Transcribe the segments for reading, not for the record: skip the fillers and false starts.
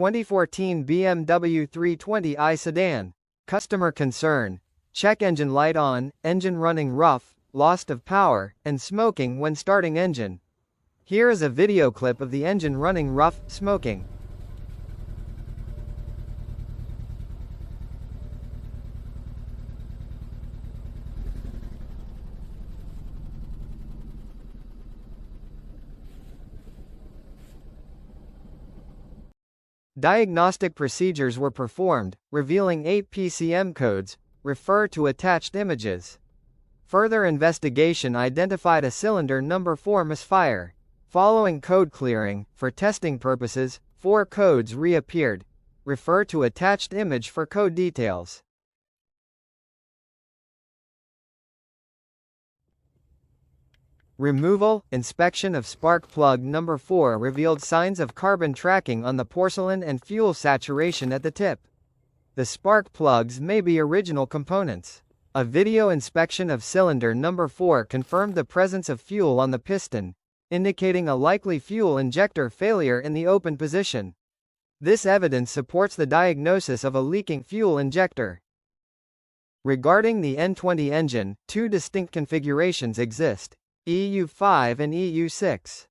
2014 BMW 320i sedan. Customer concern: check engine light on, engine running rough, loss of power, and smoking when starting engine. Here is a video clip of the engine running rough, smoking. Diagnostic procedures were performed, revealing 8 PCM codes. Refer to attached images. Further investigation identified a cylinder number 4 misfire. Following code clearing, for testing purposes, 4 codes reappeared. Refer to attached image for code details. Removal, inspection of spark plug number 4 revealed signs of carbon tracking on the porcelain and fuel saturation at the tip. The spark plugs may be original components. A video inspection of cylinder number 4 confirmed the presence of fuel on the piston, indicating a likely fuel injector failure in the open position. This evidence supports the diagnosis of a leaking fuel injector. Regarding the N20 engine, 2 distinct configurations exist: EU5 and EU6.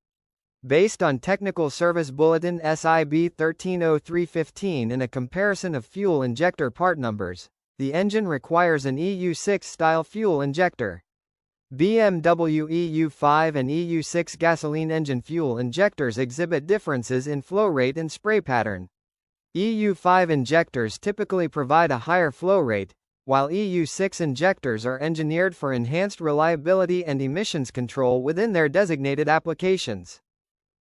Based on Technical Service Bulletin SIB 130315 and a comparison of fuel injector part numbers, the engine requires an EU6 style fuel injector. BMW EU5 and EU6 gasoline engine fuel injectors exhibit differences in flow rate and spray pattern. EU5 injectors typically provide a higher flow rate, while EU6 injectors are engineered for enhanced reliability and emissions control within their designated applications.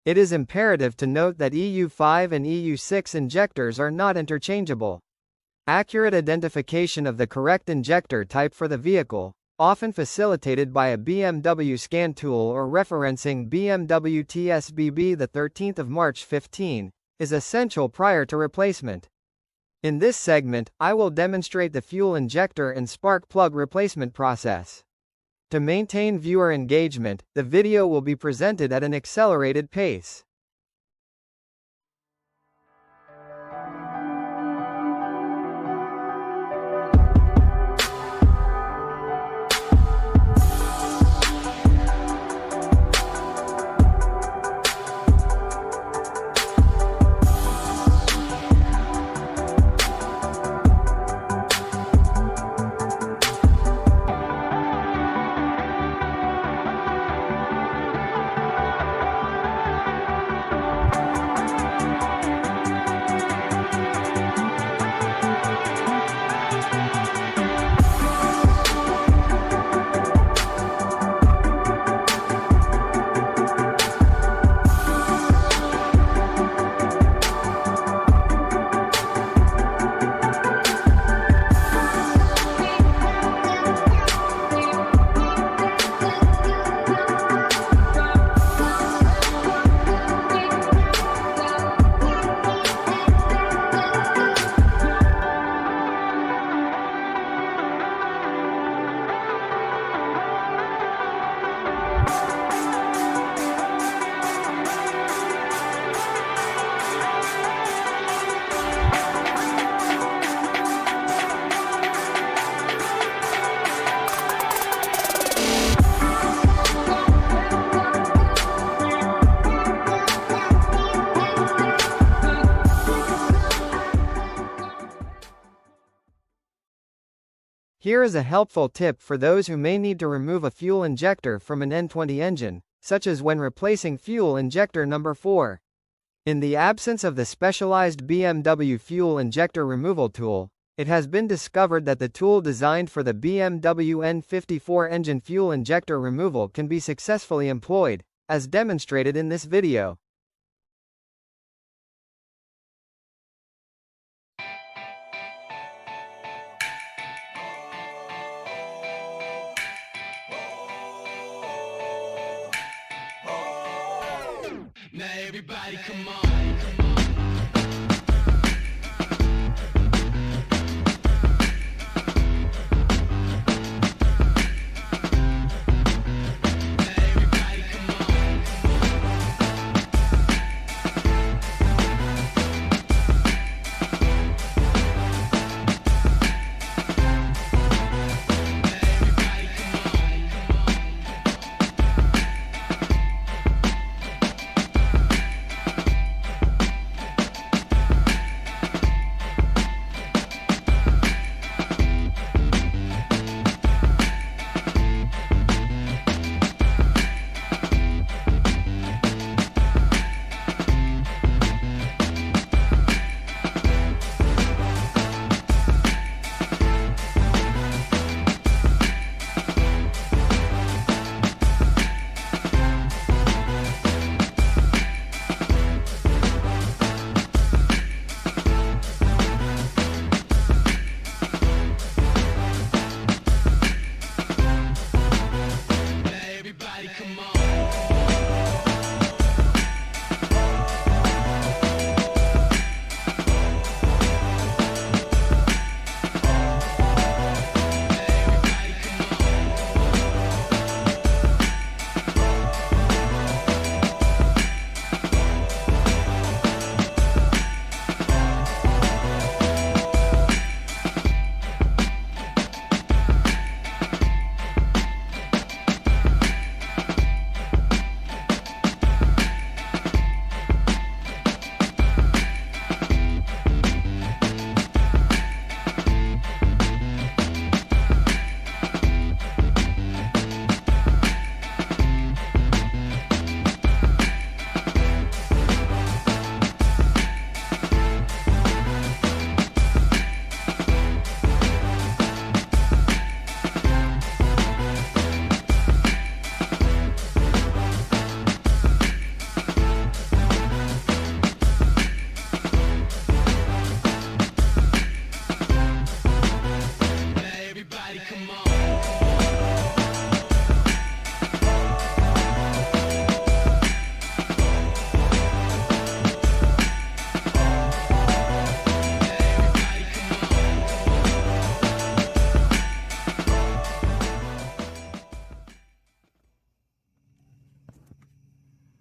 It is imperative to note that EU5 and EU6 injectors are not interchangeable. Accurate identification of the correct injector type for the vehicle, often facilitated by a BMW scan tool or referencing BMW TSBB 13 March 15, is essential prior to replacement. In this segment, I will demonstrate the fuel injector and spark plug replacement process. To maintain viewer engagement, the video will be presented at an accelerated pace. Here is a helpful tip for those who may need to remove a fuel injector from an N20 engine, such as when replacing fuel injector number 4. In the absence of the specialized BMW fuel injector removal tool, it has been discovered that the tool designed for the BMW N54 engine fuel injector removal can be successfully employed, as demonstrated in this video. Now everybody come on, come on.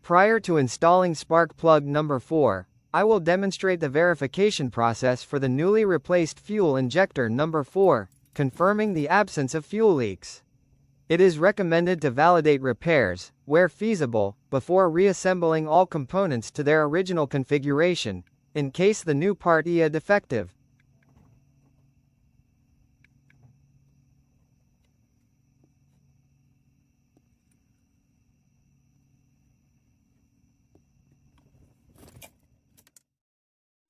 Prior to installing spark plug number 4, I will demonstrate the verification process for the newly replaced fuel injector number 4, confirming the absence of fuel leaks. It is recommended to validate repairs, where feasible, before reassembling all components to their original configuration, in case the new part is defective.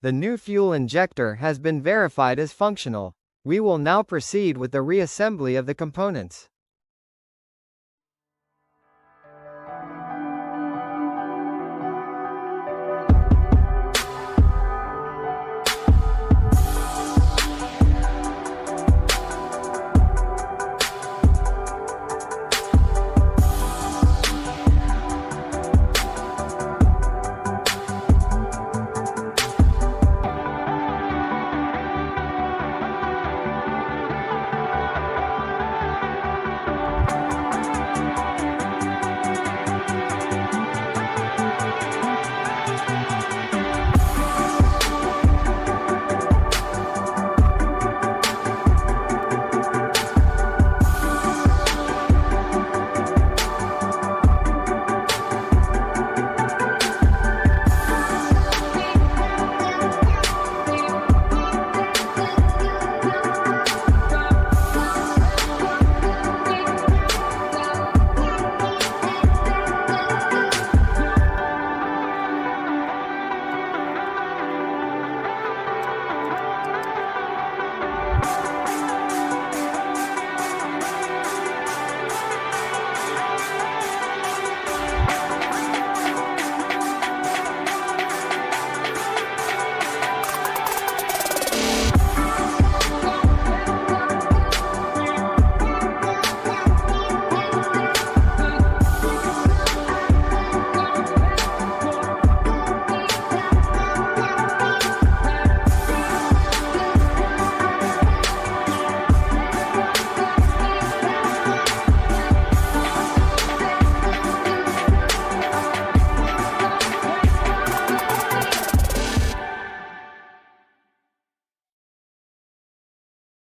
The new fuel injector has been verified as functional. We will now proceed with the reassembly of the components.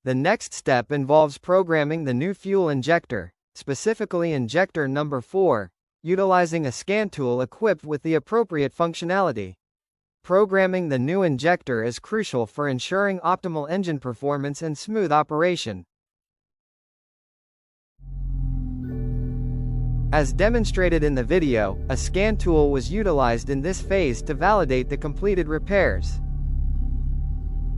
The next step involves programming the new fuel injector, specifically injector number 4, utilizing a scan tool equipped with the appropriate functionality. Programming the new injector is crucial for ensuring optimal engine performance and smooth operation. As demonstrated in the video, a scan tool was utilized in this phase to validate the completed repairs.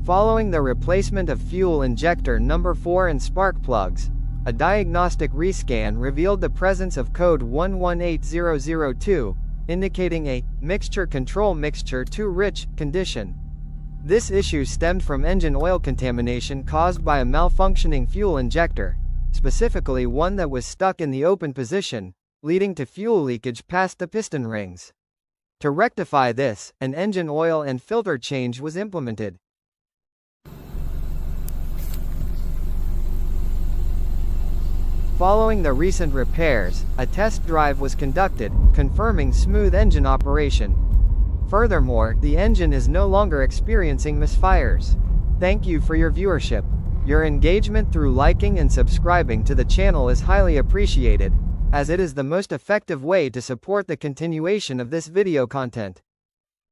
Following the replacement of fuel injector number 4 and spark plugs, a diagnostic rescan revealed the presence of code 118002, indicating a mixture control mixture too rich condition. This issue stemmed from engine oil contamination caused by a malfunctioning fuel injector, specifically one that was stuck in the open position, leading to fuel leakage past the piston rings. To rectify this, an engine oil and filter change was implemented. Following the recent repairs, a test drive was conducted, confirming smooth engine operation. Furthermore, the engine is no longer experiencing misfires. Thank you for your viewership. Your engagement through liking and subscribing to the channel is highly appreciated, as it is the most effective way to support the continuation of this video content.